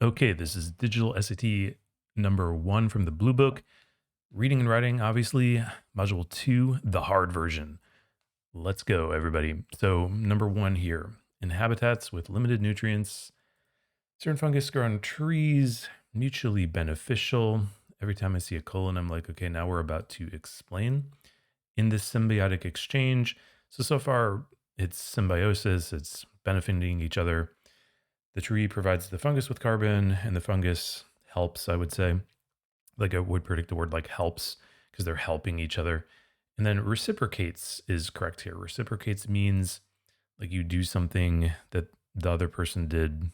Okay, this is Digital SAT number 1 from the Blue Book. Reading and writing, obviously, module 2, the hard version. Let's go, everybody. So, number 1 here. In habitats with limited nutrients, certain fungus grow on trees, mutually beneficial. Every time I see a colon, I'm like, okay, now we're about to explain. In this symbiotic exchange, so far it's symbiosis, it's benefiting each other. The tree provides the fungus with carbon, and the fungus helps, I would say. Like I would predict the word like helps because they're helping each other. And then reciprocates is correct here. Reciprocates means like you do something that the other person did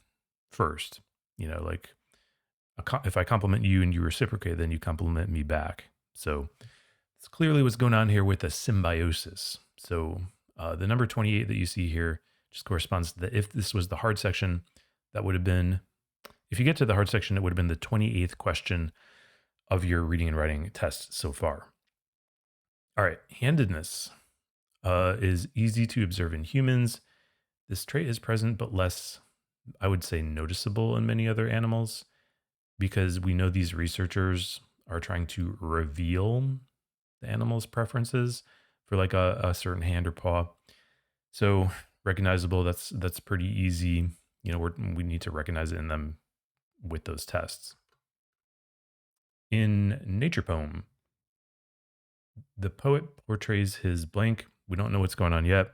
first. Like if I compliment you and you reciprocate, then you compliment me back. So it's clearly what's going on here with a symbiosis. So the number 28 that you see here just corresponds to if this was the hard section, that would have been, if you get to the hard section, it would have been the 28th question of your reading and writing test so far. All right, handedness is easy to observe in humans. This trait is present, but less, I would say, noticeable in many other animals because we know these researchers are trying to reveal the animal's preferences for like a certain hand or paw. So recognizable, that's pretty easy. We need to recognize it in them with those tests. In Nature Poem, the poet portrays his blank. We don't know what's going on yet.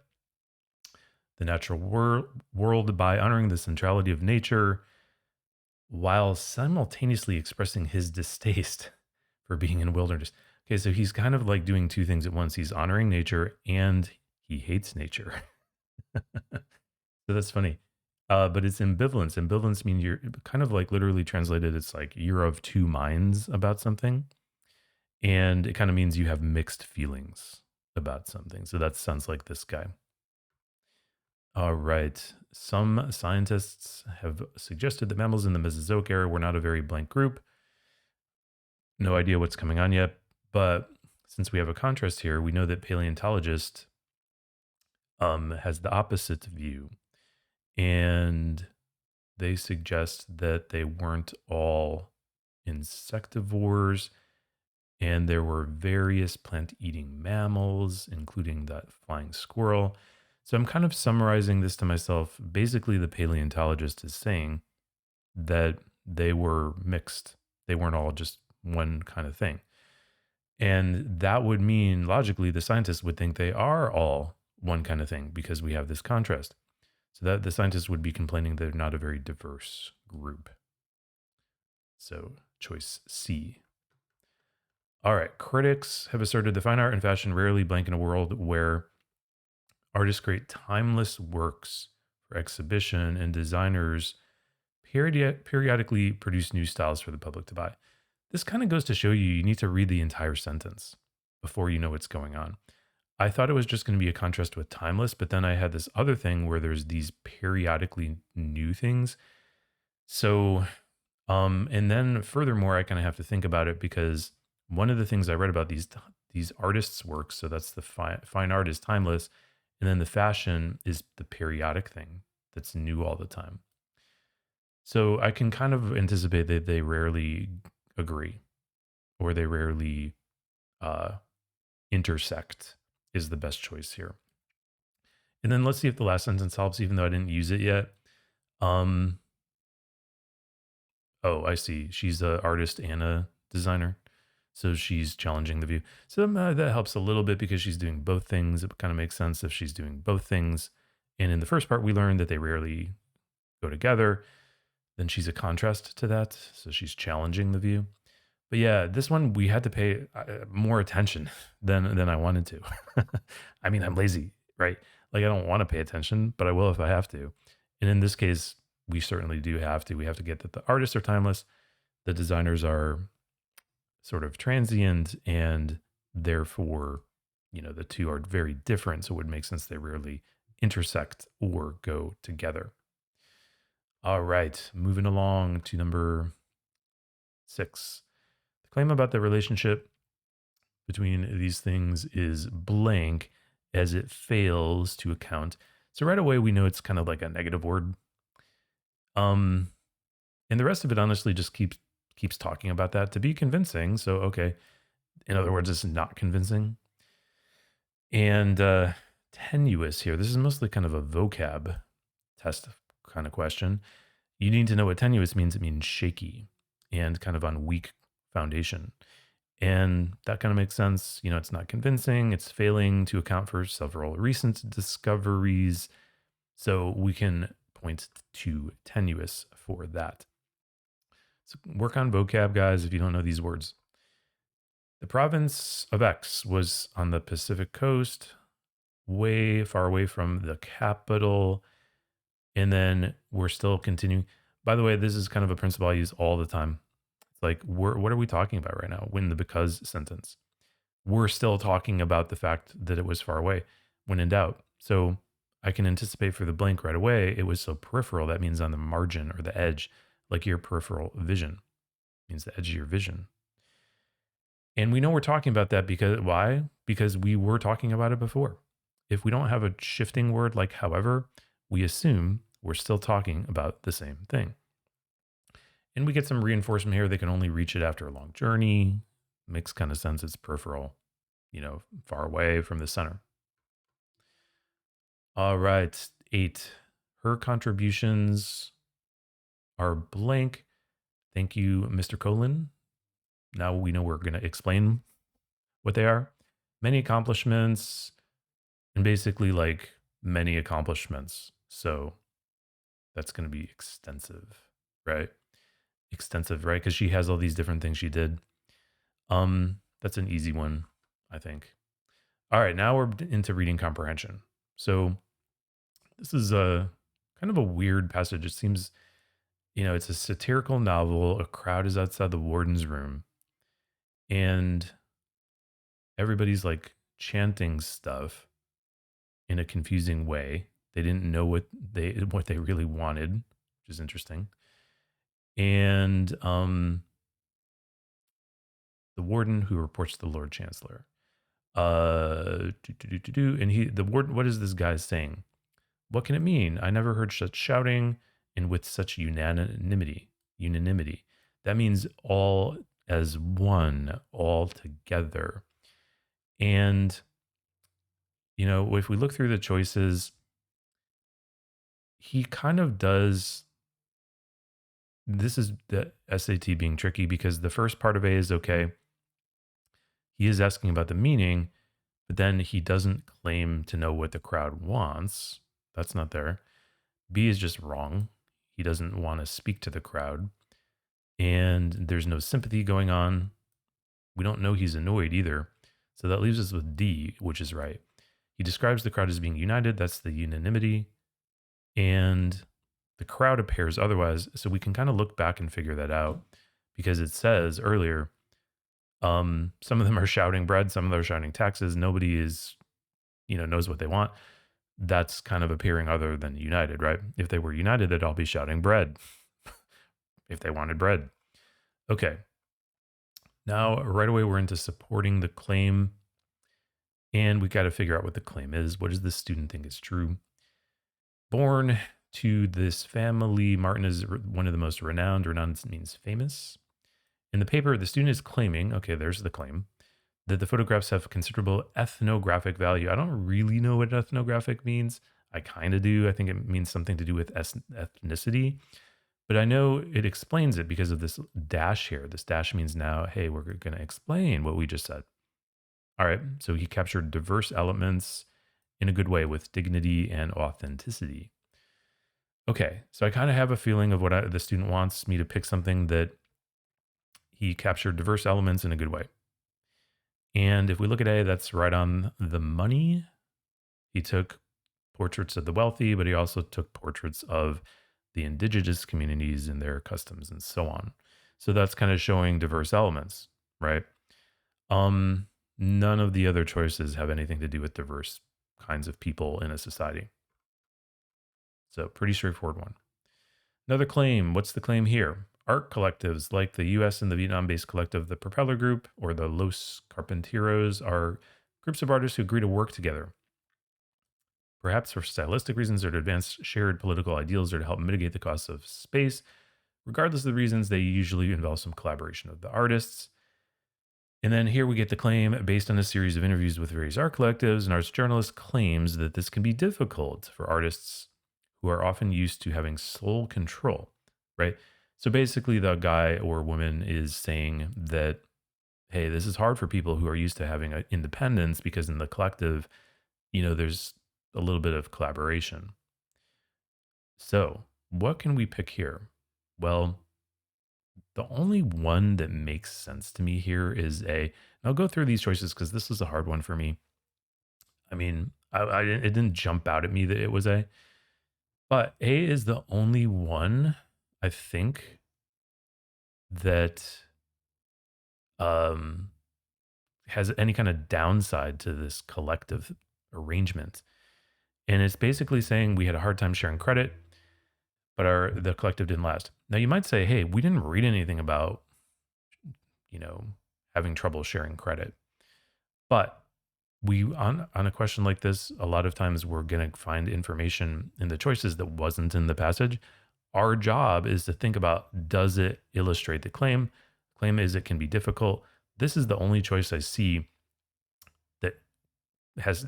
The natural world by honoring the centrality of nature while simultaneously expressing his distaste for being in wilderness. Okay, so he's kind of like doing two things at once. He's honoring nature and he hates nature. So that's funny. But it's ambivalence. Ambivalence means you're kind of like literally translated, it's like you're of two minds about something. And it kind of means you have mixed feelings about something. So that sounds like this guy. All right. Some scientists have suggested that mammals in the Mesozoic era were not a very blank group. No idea what's coming on yet. But since we have a contrast here, we know that paleontologist has the opposite view. And they suggest that they weren't all insectivores, and there were various plant-eating mammals, including that flying squirrel. So I'm kind of summarizing this to myself. Basically, the paleontologist is saying that they were mixed. They weren't all just one kind of thing. And that would mean, logically, the scientists would think they are all one kind of thing because we have this contrast. So that the scientists would be complaining they're not a very diverse group. So choice C. All right, critics have asserted that fine art and fashion rarely blank in a world where artists create timeless works for exhibition and designers periodically produce new styles for the public to buy. This kind of goes to show you need to read the entire sentence before you know what's going on. I thought it was just going to be a contrast with timeless, but then I had this other thing where there's these periodically new things. So, and then furthermore, I kind of have to think about it because one of the things I read about these artists' works, so that's the fine art is timeless, and then the fashion is the periodic thing that's new all the time. So I can kind of anticipate that they rarely agree or they rarely intersect is the best choice here. And then let's see if the last sentence helps, even though I didn't use it yet. Oh, I see. She's an artist and a designer. So she's challenging the view. So that helps a little bit because she's doing both things. It kind of makes sense if she's doing both things. And in the first part, we learned that they rarely go together. Then she's a contrast to that. So she's challenging the view. But yeah, this one we had to pay more attention than I wanted to. I mean, I'm lazy, right? Like I don't want to pay attention, but I will if I have to. And in this case, we certainly do have to. We have to get that the artists are timeless, the designers are sort of transient, and therefore, the two are very different. So it would make sense they rarely intersect or go together. All right, moving along to number 6. Claim about the relationship between these things is blank as it fails to account. So right away we know it's kind of like a negative word. And the rest of it honestly just keeps talking about that to be convincing. So, okay. In other words, it's not convincing. And tenuous here. This is mostly kind of a vocab test kind of question. You need to know what tenuous means. It means shaky and kind of on weak foundation. And that kind of makes sense. It's not convincing. It's failing to account for several recent discoveries. So we can point to tenuous for that. So work on vocab, guys, if you don't know these words. The province of X was on the Pacific coast, way far away from the capital. And then we're still continuing. By the way, this is kind of a principle I use all the time. It's like, what are we talking about right now? When the because sentence, we're still talking about the fact that it was far away when in doubt. So I can anticipate for the blank right away. It was so peripheral. That means on the margin or the edge, like your peripheral vision means the edge of your vision. And we know we're talking about that because why? Because we were talking about it before. If we don't have a shifting word like however, we assume we're still talking about the same thing. And we get some reinforcement here. They can only reach it after a long journey. Makes kind of sense. It's peripheral, far away from the center. All right. 8. Her contributions are blank. Thank you, Mr. Colin. Now we know we're going to explain what they are. Many accomplishments, and basically like many accomplishments. So that's going to be extensive, right? Extensive, right? Because she has all these different things she did. That's an easy one, I think. All right, now we're into reading comprehension. So this is a kind of a weird passage. It seems, it's a satirical novel. A crowd is outside the warden's room, and everybody's like chanting stuff in a confusing way. They didn't know what they really wanted, which is interesting. And the warden who reports to the Lord Chancellor. And the warden, what is this guy saying? What can it mean? I never heard such shouting and with such unanimity. That means all as one, all together. And, if we look through the choices, he kind of does. This is the SAT being tricky because the first part of A is okay. He is asking about the meaning, but then he doesn't claim to know what the crowd wants. That's not there. B is just wrong. He doesn't want to speak to the crowd. And there's no sympathy going on. We don't know he's annoyed either. So that leaves us with D, which is right. He describes the crowd as being united. That's the unanimity. And the crowd appears otherwise. So we can kind of look back and figure that out because it says earlier, some of them are shouting bread. Some of them are shouting taxes. Nobody is, knows what they want. That's kind of appearing other than united, right? If they were united, they'd all be shouting bread if they wanted bread. Okay. Now, right away, we're into supporting the claim. And we got to figure out what the claim is. What does the student think is true? Born to this family, Martin is one of the most renowned. Renowned means famous. In the paper, the student is claiming, okay, there's the claim, that the photographs have considerable ethnographic value. I don't really know what ethnographic means. I kind of do. I think it means something to do with ethnicity. But I know it explains it because of this dash here. This dash means now, hey, we're going to explain what we just said. All right, so he captured diverse elements in a good way with dignity and authenticity. Okay, so I kind of have a feeling of what the student wants me to pick something that he captured diverse elements in a good way. And if we look at A, that's right on the money. He took portraits of the wealthy, but he also took portraits of the indigenous communities and their customs and so on. So that's kind of showing diverse elements, right? None of the other choices have anything to do with diverse kinds of people in a society. So pretty straightforward one. Another claim. What's the claim here? Art collectives like the US and the Vietnam-based collective, the Propeller Group, or the Los Carpinteros are groups of artists who agree to work together. Perhaps for stylistic reasons or to advance shared political ideals or to help mitigate the cost of space. Regardless of the reasons, they usually involve some collaboration of the artists. And then here we get the claim based on a series of interviews with various art collectives, an arts journalist claims that this can be difficult for artists who are often used to having sole control, right? So basically, the guy or woman is saying that, hey, this is hard for people who are used to having a independence because in the collective, there's a little bit of collaboration. So, what can we pick here? Well, the only one that makes sense to me here is A. And I'll go through these choices because this is a hard one for me. I mean, it didn't jump out at me that it was A, but A is the only one I think that um, has any kind of downside to this collective arrangement. And it's basically saying we had a hard time sharing credit, but the collective didn't last. Now you might say, hey, we didn't read anything about, you know, having trouble sharing credit. But we on a question like this, a lot of times we're going to find information in the choices that wasn't in the passage. Our job is to think about, does it illustrate the claim? Claim is it can be difficult. This is the only choice I see that has,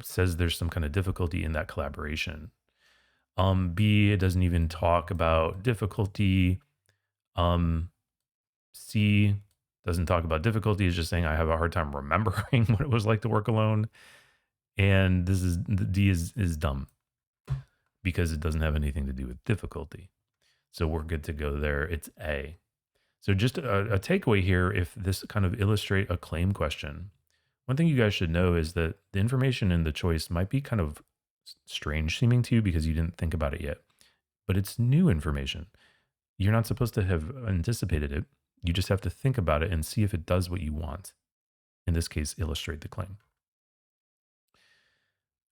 says there's some kind of difficulty in that collaboration. B, it doesn't even talk about difficulty. C doesn't talk about difficulty. It's just saying I have a hard time remembering what it was like to work alone. And this is D is dumb because it doesn't have anything to do with difficulty. So we're good to go there. It's A. So just a takeaway here, if this kind of illustrate a claim question, one thing you guys should know is that the information in the choice might be kind of strange seeming to you because you didn't think about it yet, but it's new information. You're not supposed to have anticipated it. You just have to think about it and see if it does what you want. In this case, illustrate the claim.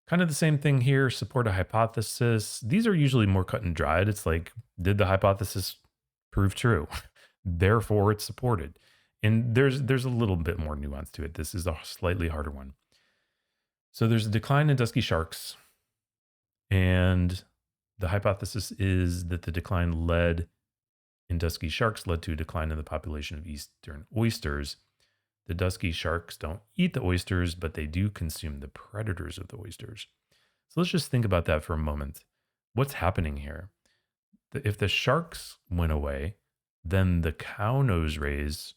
Kind of the same thing here, support a hypothesis. These are usually more cut and dried. It's like, did the hypothesis prove true? Therefore, it's supported. And there's a little bit more nuance to it. This is a slightly harder one. So there's a decline in dusky sharks. And the hypothesis is that the decline in dusky sharks led to a decline in the population of eastern oysters. The dusky sharks don't eat the oysters, but they do consume the predators of the oysters. So let's just think about that for a moment. What's happening here? If the sharks went away, then the cow nose rays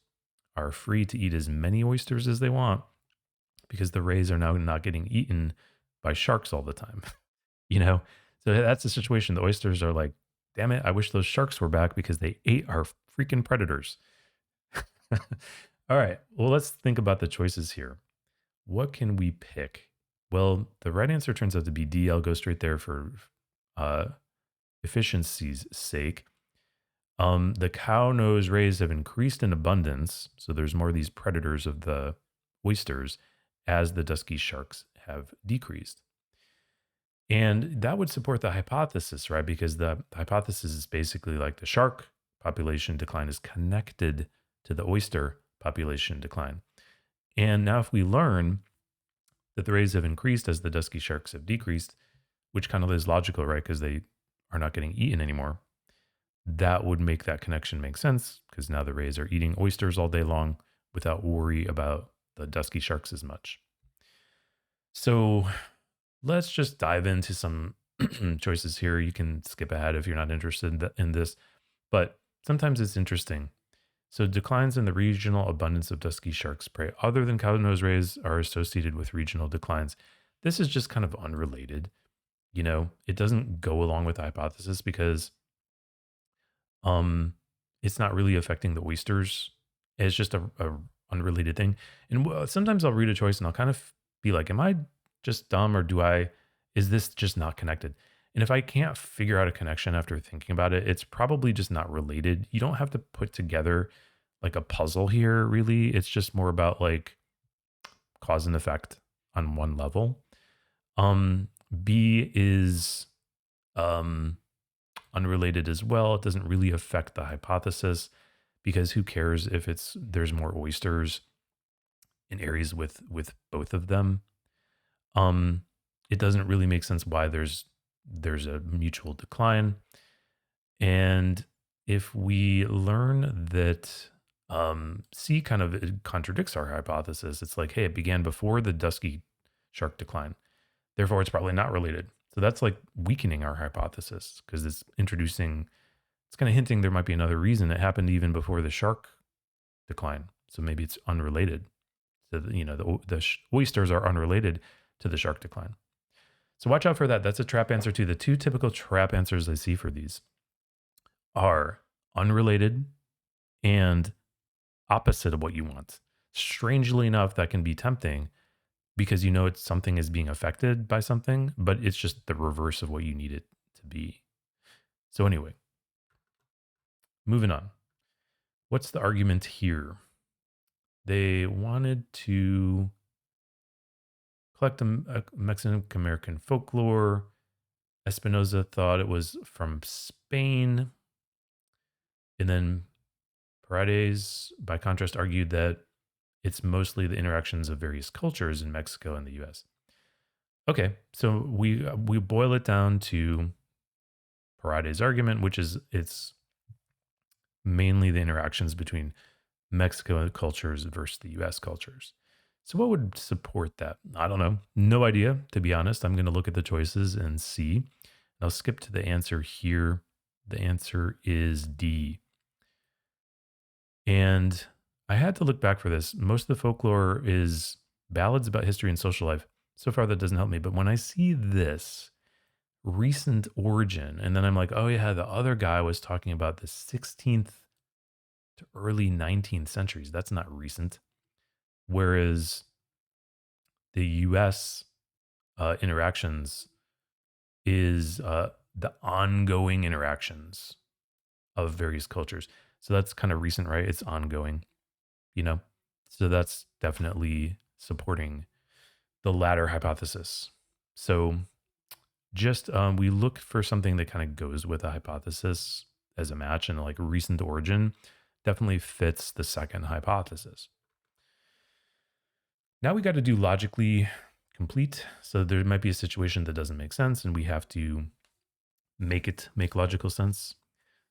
are free to eat as many oysters as they want because the rays are now not getting eaten by sharks all the time. So that's the situation. The oysters are like, damn it, I wish those sharks were back because they ate our freaking predators. All right, well, let's think about the choices here. What can we pick? Well, the right answer turns out to be D. I'll go straight there for efficiency's sake. The cow nose rays have increased in abundance, so there's more of these predators of the oysters as the dusky sharks have decreased. And that would support the hypothesis, right? Because the hypothesis is basically like the shark population decline is connected to the oyster population decline. And now if we learn that the rays have increased as the dusky sharks have decreased, which kind of is logical, right? Because they are not getting eaten anymore. That would make that connection make sense because now the rays are eating oysters all day long without worry about the dusky sharks as much. So let's just dive into some choices here. You can skip ahead if you're not interested in this, but sometimes it's interesting. So declines in the regional abundance of dusky shark's prey other than cow nose rays are associated with regional declines. This is just kind of unrelated. It doesn't go along with the hypothesis because it's not really affecting the oysters. It's just a unrelated thing. And sometimes I'll read a choice and I'll kind of be like, am I just dumb or is this just not connected? And if I can't figure out a connection after thinking about it, it's probably just not related. You don't have to put together like a puzzle here, really. It's just more about like cause and effect on one level. B is unrelated as well. It doesn't really affect the hypothesis because who cares if there's more oysters in areas with both of them. It doesn't really make sense why there's a mutual decline. And if we learn that C kind of it contradicts our hypothesis, it's like, hey, it began before the dusky shark decline. Therefore, it's probably not related. So that's like weakening our hypothesis because it's introducing, it's kind of hinting there might be another reason it happened even before the shark decline. So maybe it's unrelated. So, the oysters are unrelated to the shark decline. So watch out for that. That's a trap answer too. The two typical trap answers I see for these are unrelated and opposite of what you want. Strangely enough, that can be tempting because it's something is being affected by something, but it's just the reverse of what you need it to be. So anyway, moving on. What's the argument here? They wanted to collect a Mexican American folklore. Espinoza thought it was from Spain. And then Paredes, by contrast, argued that it's mostly the interactions of various cultures in Mexico and the US. Okay, so we boil it down to Paredes' argument, which is it's mainly the interactions between Mexico cultures versus the US cultures. So what would support that? I don't know. No idea, to be honest. I'm going to look at the choices and see. I'll skip to the answer here. The answer is D. And I had to look back for this. Most of the folklore is ballads about history and social life. So far, that doesn't help me. But when I see this recent origin, and then I'm like, oh yeah, the other guy was talking about the 16th to early 19th centuries. That's not recent. Whereas the US interactions is the ongoing interactions of various cultures. So that's kind of recent, right? It's ongoing, So that's definitely supporting the latter hypothesis. So just we look for something that kind of goes with a hypothesis as a match, and like recent origin definitely fits the second hypothesis. Now we got to do logically complete. So there might be a situation that doesn't make sense and we have to make it make logical sense.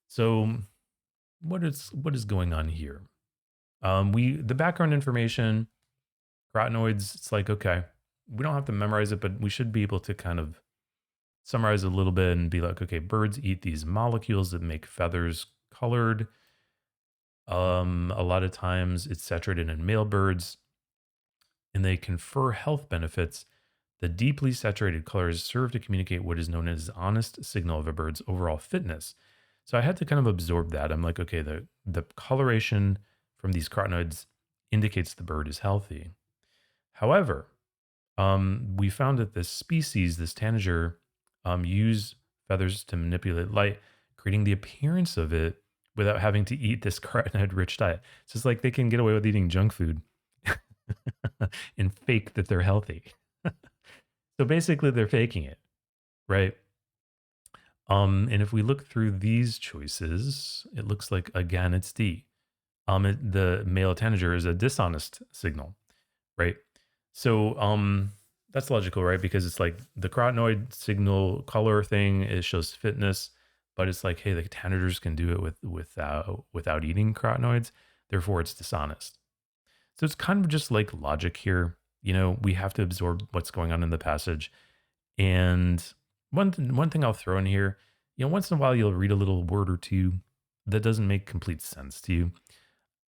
So what is going on here? The background information, carotenoids, it's like, okay, we don't have to memorize it, but we should be able to kind of summarize it a little bit and be like, okay, birds eat these molecules that make feathers colored. A lot of times it's saturated in male birds and they confer health benefits. The deeply saturated colors serve to communicate what is known as honest signal of a bird's overall fitness. So I had to kind of absorb that. I'm like, okay, the coloration from these carotenoids indicates the bird is healthy. However, we found that this species, this tanager, use feathers to manipulate light, creating the appearance of it without having to eat this carotenoid-rich diet. So it's like they can get away with eating junk food and fake that they're healthy. So basically, they're faking it, right? And if we look through these choices, it looks like, again, it's D. The male tanager is a dishonest signal, right? So that's logical, right? Because it's like the carotenoid signal color thing, it shows fitness, but it's like, hey, the tanagers can do it without eating carotenoids. Therefore, it's dishonest. So it's kind of just like logic here. We have to absorb what's going on in the passage. And one thing I'll throw in here, once in a while you'll read a little word or two that doesn't make complete sense to you.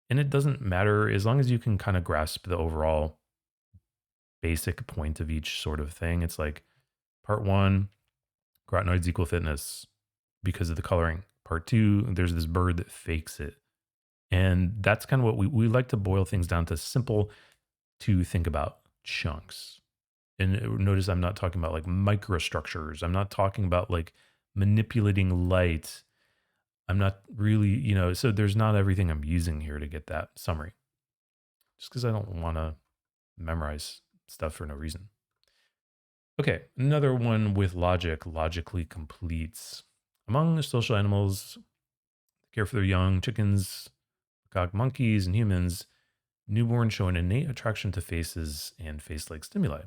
And it doesn't matter as long as you can kind of grasp the overall basic point of each sort of thing. It's like part 1, carotenoids equal fitness because of the coloring. Part 2, there's this bird that fakes it. And that's kind of what we like to boil things down to simple to think about chunks. And notice I'm not talking about like microstructures. I'm not talking about like manipulating light. I'm not really, so there's not everything I'm using here to get that summary. Just because I don't want to memorize stuff for no reason. Okay, another one with logic, logically completes. Among social animals, care for their young, chickens, peacock monkeys, and humans, newborns show an innate attraction to faces and face-like stimuli.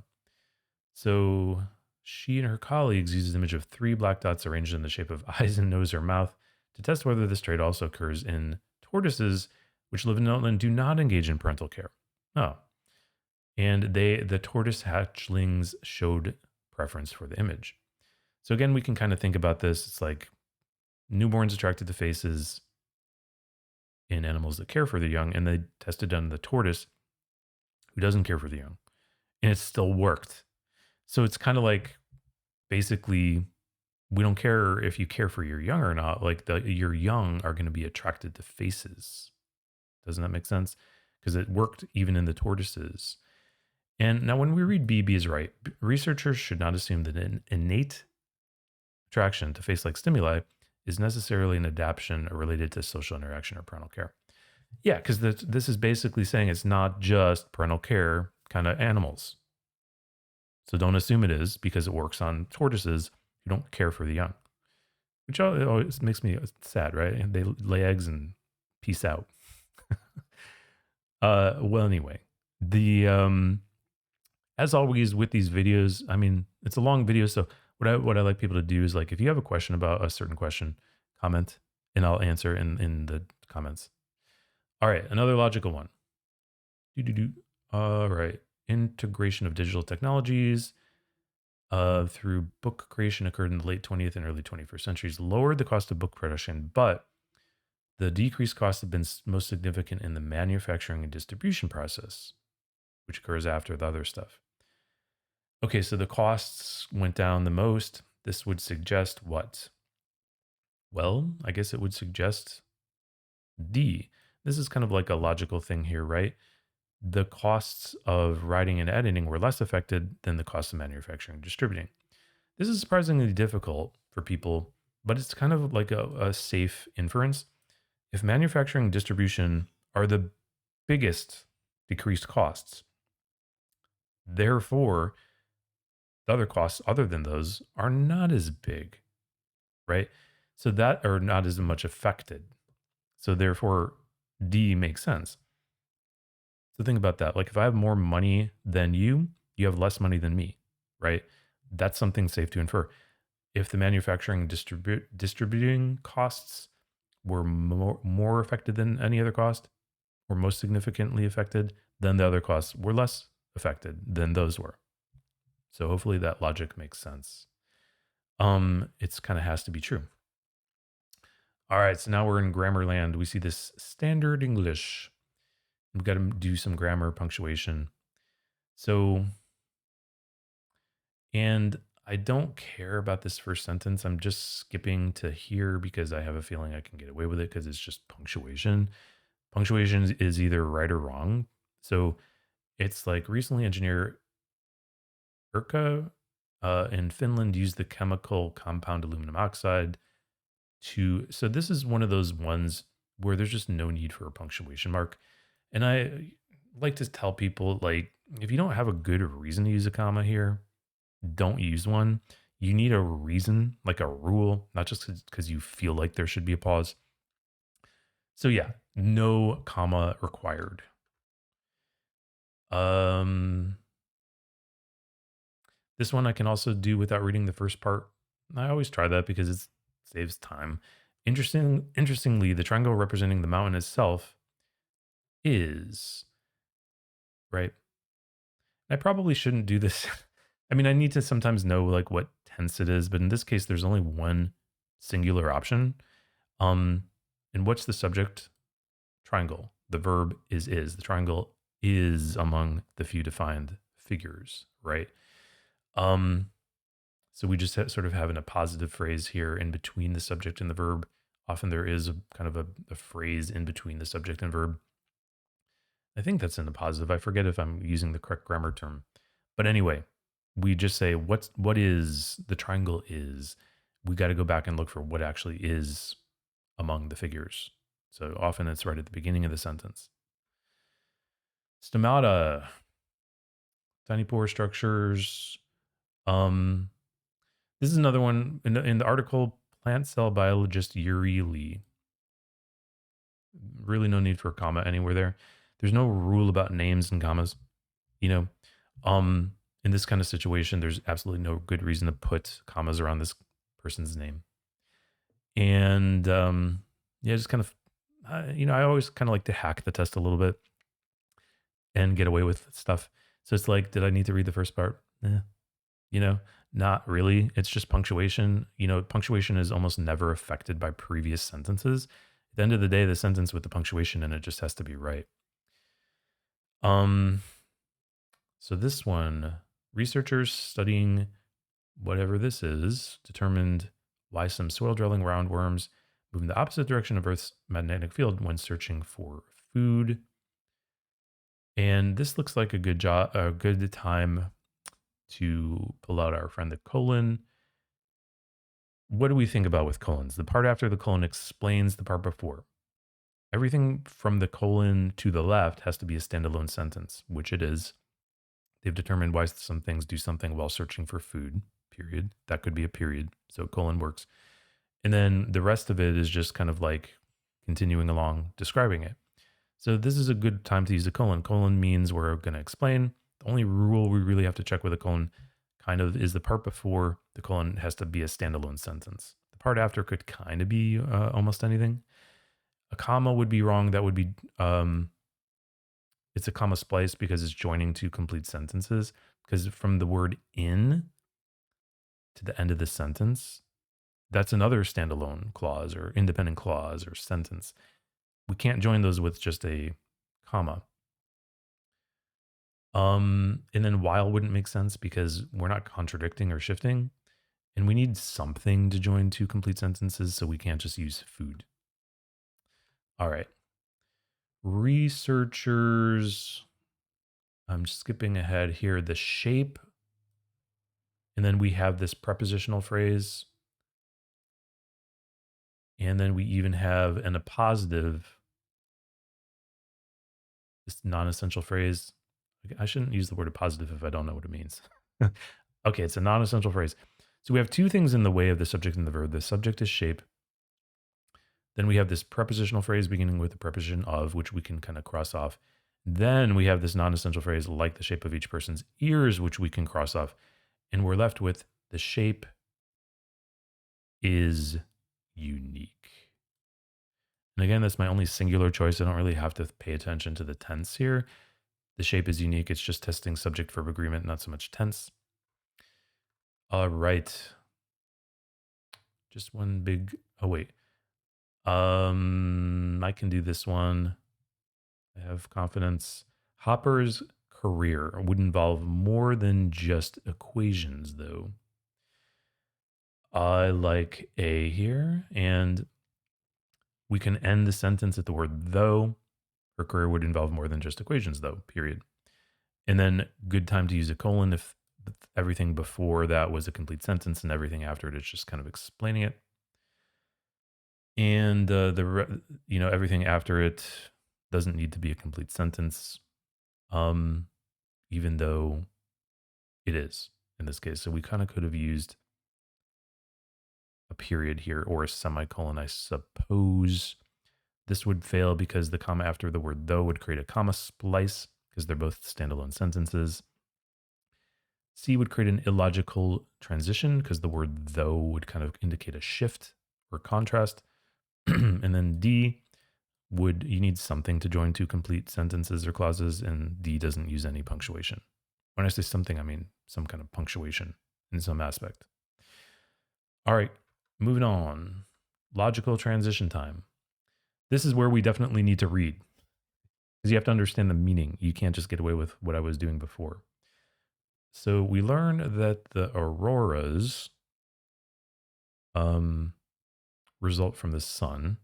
So she and her colleagues use an image of 3 black dots arranged in the shape of eyes and nose or mouth to test whether this trait also occurs in tortoises, which live in Newfoundland and do not engage in parental care. Oh, and the tortoise hatchlings showed preference for the image. So again, we can kind of think about this. It's like newborns attracted to faces in animals that care for the young, and they tested on the tortoise who doesn't care for the young, and it still worked. So it's kind of like basically we don't care if you care for your young or not. Like your young are going to be attracted to faces. Doesn't that make sense? Because it worked even in the tortoises. And now when we read B is right, researchers should not assume that an innate attraction to face-like stimuli is necessarily an adaptation related to social interaction or parental care. Yeah, because this is basically saying it's not just parental care kind of animals. So don't assume it is because it works on tortoises who don't care for the young, which always makes me sad, right? And they lay eggs and peace out. Well, anyway, as always with these videos, I mean, it's a long video, so what I like people to do is like, if you have a question about a certain question, comment and I'll answer in the comments. All right, another logical one. All right, integration of digital technologies through book creation occurred in the late 20th and early 21st centuries, lowered the cost of book production, but the decreased costs have been most significant in the manufacturing and distribution process, which occurs after the other stuff. Okay, so the costs went down the most. This would suggest what? Well, I guess it would suggest D. This is kind of like a logical thing here, right? The costs of writing and editing were less affected than the cost of manufacturing and distributing. This is surprisingly difficult for people, but it's kind of like a safe inference. If manufacturing and distribution are the biggest decreased costs, therefore, the other costs other than those are not as big, right? So that are not as much affected. So therefore, D makes sense. So think about that. Like if I have more money than you have less money than me, right? That's something safe to infer. If the manufacturing distributing costs were more affected than any other cost, or most significantly affected, then the other costs were less affected than those were. So hopefully that logic makes sense. It's kind of has to be true. All right, so now we're in grammar land. We see this standard English. We've got to do some grammar, punctuation. So, and I don't care about this first sentence. I'm just skipping to here because I have a feeling I can get away with it because it's just punctuation. Punctuation is either right or wrong. So it's like recently engineer Urka in Finland used the chemical compound aluminum oxide so this is one of those ones where there's just no need for a punctuation mark. And I like to tell people, like, if you don't have a good reason to use a comma here, don't use one. You need a reason, like a rule, not just because you feel like there should be a pause. So yeah, no comma required. This one I can also do without reading the first part. I always try that because it saves time. Interestingly, the triangle representing the mountain itself is, right? I probably shouldn't do this. I mean, I need to sometimes know like what tense it is, but in this case, there's only one singular option. And what's the subject? Triangle. The verb is. The triangle is among the few defined figures, right? So we just sort of have a positive phrase here in between the subject and the verb. Often there is a kind of a phrase in between the subject and verb. I think that's in the positive. I forget if I'm using the correct grammar term. But anyway, we just say what is the triangle is. We got to go back and look for what actually is among the figures. So often it's right at the beginning of the sentence. Stomata, tiny pore structures. This is another one in the article, plant cell biologist Yuri Lee. Really no need for a comma anywhere there. There's no rule about names and commas, you know. In this kind of situation, there's absolutely no good reason to put commas around this person's name. And yeah, just kind of, I always kind of like to hack the test a little bit and get away with stuff. So it's like, did I need to read the first part? You know, not really. It's just punctuation. Punctuation is almost never affected by previous sentences. At the end of the day, the sentence with the punctuation in it just has to be right. So this one, researchers studying whatever this is determined why some soil dwelling roundworms move in the opposite direction of Earth's magnetic field when searching for food. And this looks like a good time to pull out our friend the colon. What do we think about with colons? The part after the colon explains the part before. Everything from the colon to the left has to be a standalone sentence, which it is. They've determined why some things do something while searching for food, period. That could be a period, so colon works. And then the rest of it is just kind of like continuing along, describing it. So this is a good time to use a colon. Colon means we're going to explain. The only rule we really have to check with a colon kind of is the part before the colon has to be a standalone sentence. The part after could kind of be almost anything. A comma would be wrong. That would be, it's a comma splice because it's joining two complete sentences. Because from the word in to the end of the sentence, that's another standalone clause or independent clause or sentence. We can't join those with just a comma. And then while wouldn't make sense because we're not contradicting or shifting. And we need something to join two complete sentences, so we can't just use food. All right. Researchers, I'm skipping ahead here. The shape, and then we have this prepositional phrase. And then we even have an appositive, this non-essential phrase. I shouldn't use the word appositive if I don't know what it means. Okay, it's a non-essential phrase. So we have two things in the way of the subject and the verb. The subject is shape. Then we have this prepositional phrase beginning with the preposition of, which we can kind of cross off. Then we have this non-essential phrase like the shape of each person's ears, which we can cross off. And we're left with the shape is unique. And again, that's my only singular choice. I don't really have to pay attention to the tense here. The shape is unique. It's just testing subject verb agreement, not so much tense. All right. Just one big, oh wait. I can do this one. I have confidence. Hopper's career would involve more than just equations, though. I like A here, and we can end the sentence at the word though. Her career would involve more than just equations, though, period. And then good time to use a colon if everything before that was a complete sentence and everything after it is just kind of explaining it. And everything after it doesn't need to be a complete sentence, even though it is in this case. So we kind of could have used a period here or a semicolon, I suppose. This would fail because the comma after the word though would create a comma splice because they're both standalone sentences. C would create an illogical transition because the word though would kind of indicate a shift or contrast. And then D you need something to join two complete sentences or clauses, and D doesn't use any punctuation. When I say something, I mean some kind of punctuation in some aspect. All right, moving on. Logical transition time. This is where we definitely need to read because you have to understand the meaning. You can't just get away with what I was doing before. So we learned that the auroras result from the sun.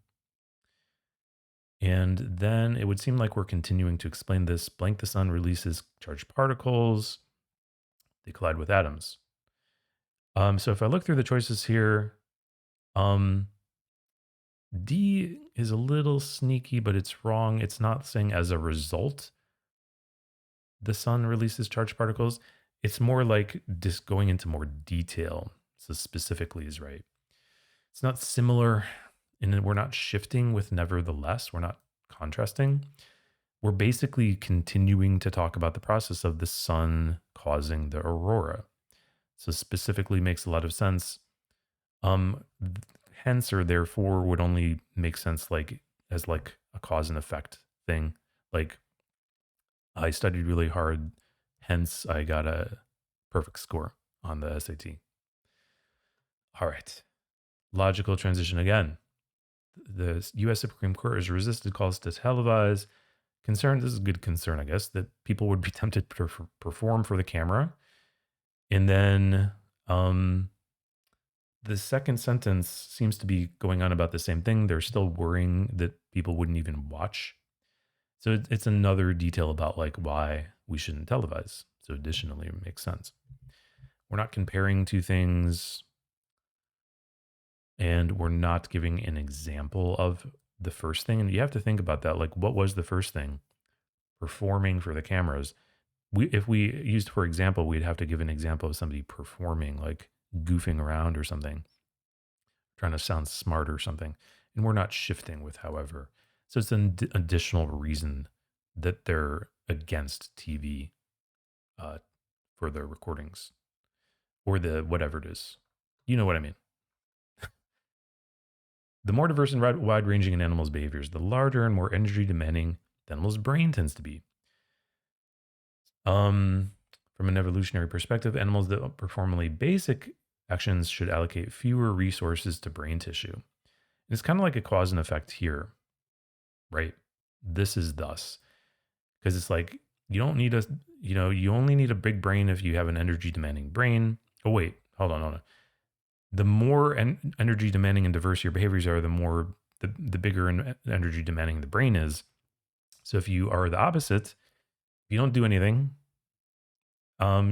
And then it would seem like we're continuing to explain this. Blank the sun releases charged particles. They collide with atoms. So if I look through the choices here, D is a little sneaky, but it's wrong. It's not saying as a result, the sun releases charged particles. It's more like just going into more detail. So specifically is right. It's not similar, and we're not shifting with nevertheless. We're not contrasting. We're basically continuing to talk about the process of the sun causing the aurora. So specifically makes a lot of sense. hence or therefore would only make sense like as like a cause and effect thing. Like I studied really hard, hence I got a perfect score on the SAT. All right. Logical transition again. The US Supreme Court has resisted calls to televise. Concern, this is a good concern, I guess, that people would be tempted to perform for the camera. And then the second sentence seems to be going on about the same thing. They're still worrying that people wouldn't even watch. So it's another detail about like why we shouldn't televise. So additionally, it makes sense. We're not comparing two things, and we're not giving an example of the first thing. And you have to think about that. Like, what was the first thing? Performing for the cameras. If we used, for example, we'd have to give an example of somebody performing, like goofing around or something, trying to sound smart or something. And we're not shifting with however. So it's an additional reason that they're against TV for their recordings or the whatever it is. You know what I mean? The more diverse and wide-ranging an animal's behaviors, the larger and more energy-demanding the animal's brain tends to be. From an evolutionary perspective, animals that perform only basic actions should allocate fewer resources to brain tissue. And it's kind of like a cause and effect here, right? This is thus. Because it's like, you don't need you only need a big brain if you have an energy-demanding brain. Oh, wait, hold on. The more energy demanding and diverse your behaviors are, the more the bigger and energy demanding the brain is. So if you are the opposite, if you don't do anything,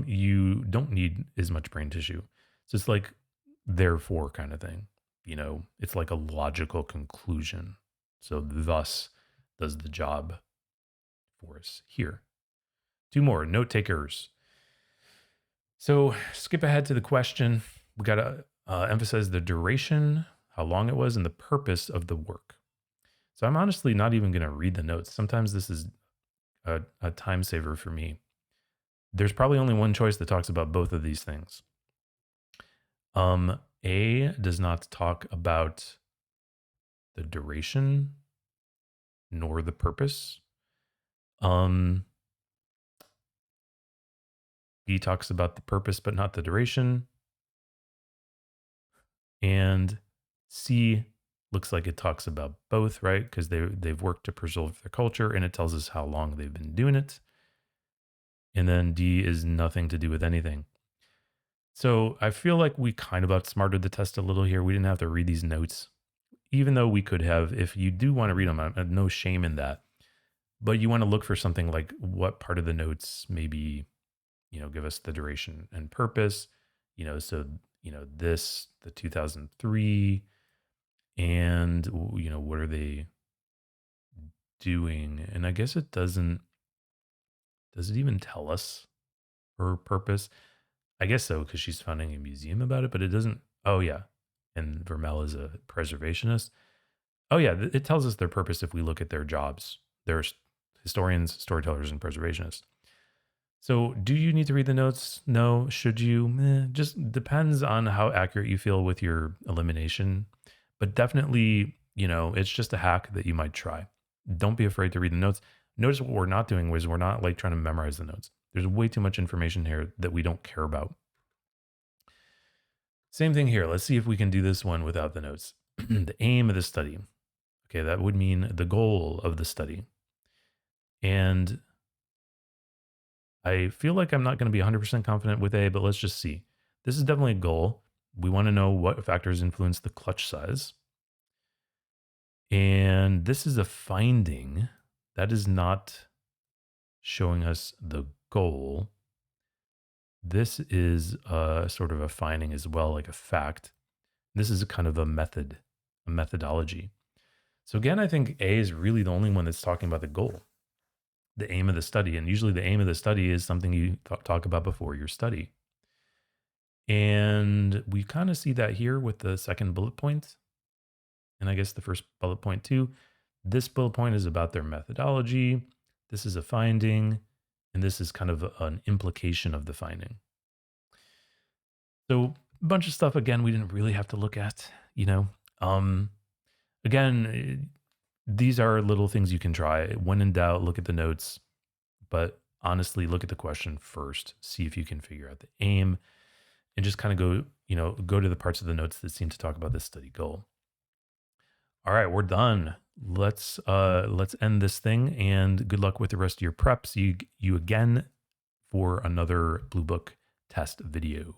you don't need as much brain tissue. So it's like therefore kind of thing. It's like a logical conclusion. So thus does the job for us here. Two more, note takers. So skip ahead to the question. We got to emphasize the duration, how long it was, and the purpose of the work. So I'm honestly not even going to read the notes. Sometimes this is a time saver for me. There's probably only one choice that talks about both of these things. A does not talk about the duration nor the purpose. B talks about the purpose but not the duration. And C looks like it talks about both, right? Because they've worked to preserve their culture, and it tells us how long they've been doing it. And then D is nothing to do with anything. So I feel like we kind of outsmarted the test a little here. We didn't have to read these notes, even though we could have. If you do want to read them, I have no shame in that. But you want to look for something like what part of the notes maybe, give us the duration and purpose, so this, the 2003, and, what are they doing? And I guess it does it even tell us her purpose? I guess so, because she's founding a museum about it, but it doesn't. Oh, yeah. And Vermel is a preservationist. Oh, yeah. It tells us their purpose if we look at their jobs. They're historians, storytellers, and preservationists. So do you need to read the notes? No. Should you? Just depends on how accurate you feel with your elimination. But definitely, it's just a hack that you might try. Don't be afraid to read the notes. Notice what we're not doing was we're not like trying to memorize the notes. There's way too much information here that we don't care about. Same thing here. Let's see if we can do this one without the notes. The aim of the study. Okay, that would mean the goal of the study. And I feel like I'm not going to be 100% confident with A, but let's just see. This is definitely a goal. We want to know what factors influence the clutch size. And this is a finding. That is not showing us the goal. This is sort of a finding as well, like a fact. This is a kind of a method, a methodology. So again, I think A is really the only one that's talking about the goal, the aim of the study. And usually the aim of the study is something you talk about before your study. And we kind of see that here with the second bullet point. And I guess the first bullet point too. This bullet point is about their methodology. This is a finding. And this is kind of an implication of the finding. So a bunch of stuff, again, we didn't really have to look at, Um, again, these are little things you can try. When in doubt, look at the notes, but honestly, look at the question first. See if you can figure out the aim, and just kind of go, go to the parts of the notes that seem to talk about this study goal. All right, we're done. Let's end this thing, and good luck with the rest of your prep. See you again for another Blue Book test video.